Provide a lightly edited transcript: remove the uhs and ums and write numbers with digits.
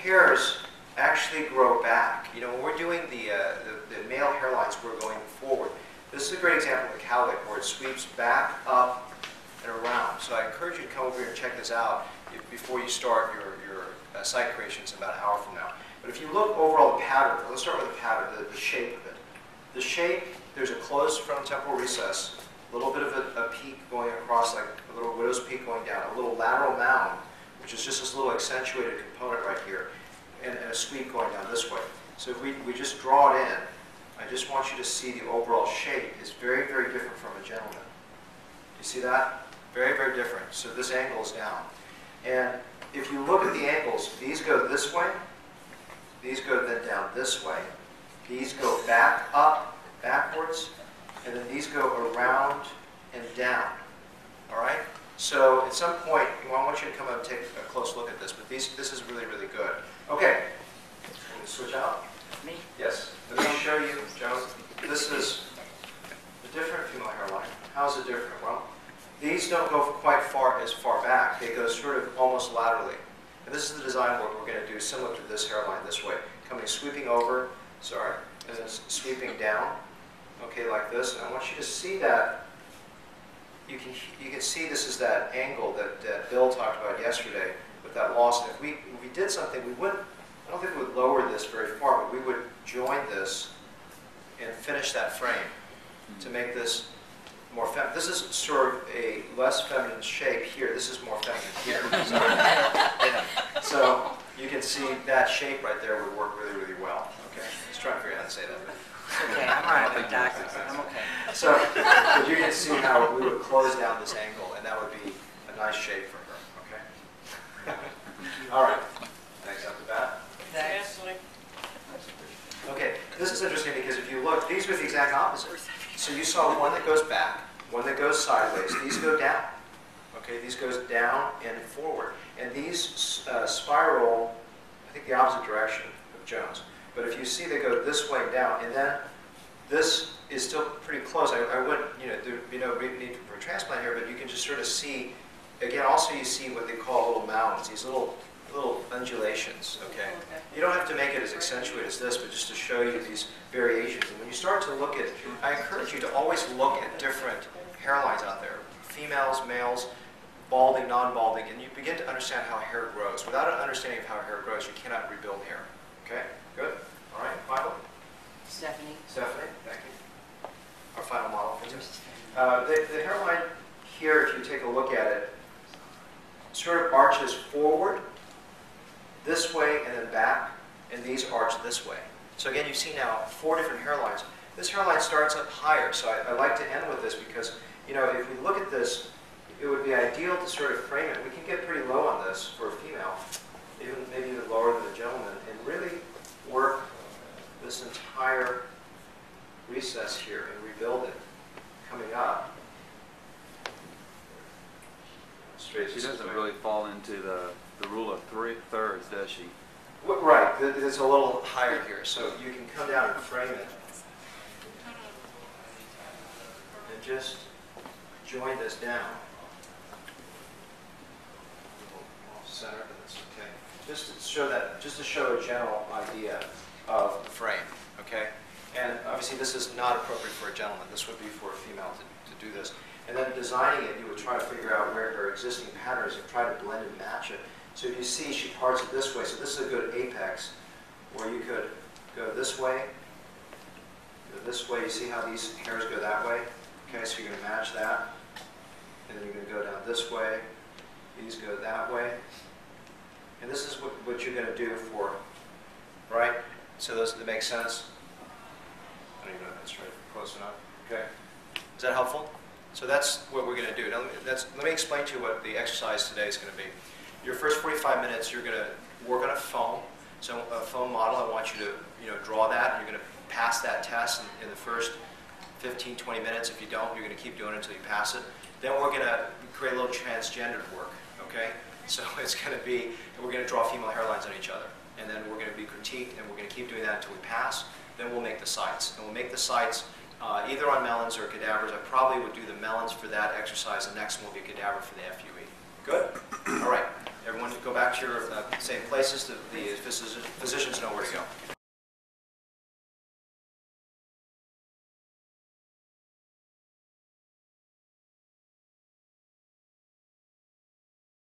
hairs actually grow back. You know, when we're doing the male hairlines, we're going forward. This is a great example of a cowlick where it sweeps back, up, and around. So I encourage you to come over here and check this out before you start your site creations in about an hour from now. But if you look overall the pattern, let's start with the pattern, the shape of it. The shape, there's a closed frontal temporal recess, a little bit of a peak going across, like a little widow's peak going down, a little lateral mound, which is just this little accentuated component right here, and a sweep going down this way. So if we just draw it in, I just want you to see the overall shape is very, very different from a gentleman. You see that? Very, very different. So this angle is down. And if you look at the angles, these go this way, these go then down this way, these go back up, backwards, and then these go around and down. All right? So at some point, I want you to come up and take a close look at this, but this is really, really good. Okay. Can we switch out? Me? Yes. Let me show you, Joe. This is a different female hairline. How is it different? Well, these don't go quite as far back. They go sort of almost laterally. And this is the design work we're going to do similar to this hairline this way. Coming, sweeping over, sorry, and then sweeping down, okay, like this. And I want you to see that. You can see this is that angle that Bill talked about yesterday with that loss. And if we did something, we wouldn't, I don't think we would lower this very far, but we would join this and finish that frame to make this more feminine. This is sort of a less feminine shape here. This is more feminine here. So you can see that shape right there would work really, really well. Okay, let's try and figure out how to say that. Okay, I'm all right with that. I'm okay. So but you can see how we would close down this angle, and that would be a nice shape for her. Okay. All right. Thanks, Dr. Bat. Thanks. Okay, this is interesting because if you look, these are the exact opposite. So you saw one that goes back, one that goes sideways. These go down. Okay, these goes down and forward. And these spiral, I think the opposite direction of Jones. But if you see they go this way down, and then this is still pretty close. I wouldn't, there'd be no need for a transplant here, but you can just sort of see, again, also you see what they call little mounds, these little undulations, okay? You don't have to make it as accentuated as this, but just to show you these variations. And when you start to look at, I encourage you to always look at different hairlines out there, females, males, balding, non-balding, and you begin to understand how hair grows. Without an understanding of how hair grows, you cannot rebuild hair. Okay? Good? All right, Michael? Stephanie? Stephanie, thank you. Our final model for this. The hairline here, if you take a look at it, sort of arches forward, this way and then back, and these arch this way. So again, you see now 4 different hairlines. This hairline starts up higher, so I like to end with this because, if we look at this, it would be ideal to sort of frame it. We can get pretty low on this for a female, maybe even lower than a gentleman, and really work this entire recess here and rebuild it coming up. Straight. She doesn't really fall into the rule of 3/3, does she? Right, it's a little higher here, so you can come down and frame it. And just join this down. Off center, but that's okay. Just to show a general idea of the frame, okay? And obviously this is not appropriate for a gentleman. This would be for a female to do this. And then designing it, you would try to figure out where her existing patterns and try to blend and match it. So if you see she parts it this way, so this is a good apex where you could go this way, you see how these hairs go that way? Okay, so you're going to match that. And then you're going to go down this way, these go that way. And this is what you're going to do for, right? So that makes sense? I don't even know if that's right, close enough. Okay. Is that helpful? So that's what we're going to do. Now, let me explain to you what the exercise today is going to be. Your first 45 minutes, you're going to work on a foam. So a foam model, I want you to draw that. You're going to pass that test in the first 15, 20 minutes. If you don't, you're going to keep doing it until you pass it. Then we're going to create a little transgendered work, okay? So it's going to be, we're going to draw female hairlines on each other. And then we're going to be critiqued, and we're going to keep doing that until we pass. Then we'll make the sites. And we'll make the sites either on melons or cadavers. I probably would do the melons for that exercise. The next one will be cadaver for the FUE. Good? All right. Everyone go back to your same places, the physicians know where to go.